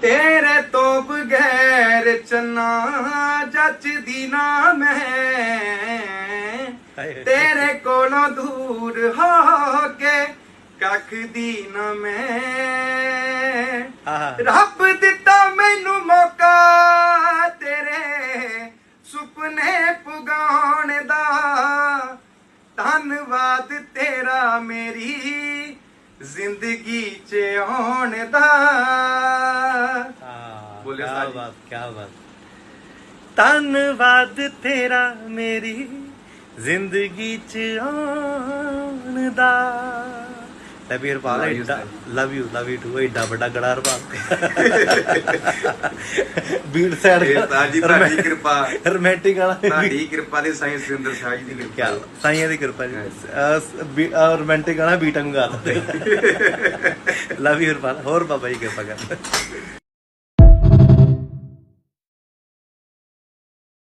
तेरे तो बगैर चन्ना जचदी ना मैं तेरे कोलों दूर हो के कख दी ना मैं रब दिता मैनू मौका तेरे सुपने पुगाउण दा धन्नवाद तेरा मेरी जिंदगी च आउण दा। बोलिए क्या बात, क्या बात। धन्नवाद तेरा मेरी जिंदगी च आउण दा। Love you love you too एडा बड़ा गड़ा हरपाल बीट साइड ਤੁਹਾਡੀ ਕਿਰਪਾ रोमांटिक वाला ਤੁਹਾਡੀ ਕਿਰਪਾ ਦੇ ਸਾਈਂ ਸੁਰਿੰਦਰ ਸ਼ਾਹ ਜੀ ਦੀ ਕਿਰਪਾ ਸਾਈਆਂ ਦੀ ਕਿਰਪਾ ਜੀ ਰੋਮਾਂਟਿਕ ਗਾਣਾ ਬੀਟਾਂ ਗਾ ਲਵ ਯੂ ਹਰਪਾਲ ਹੋਰ ਬਾਬਾ ਜੀ ਕਿਰਪਾ ਕਰ।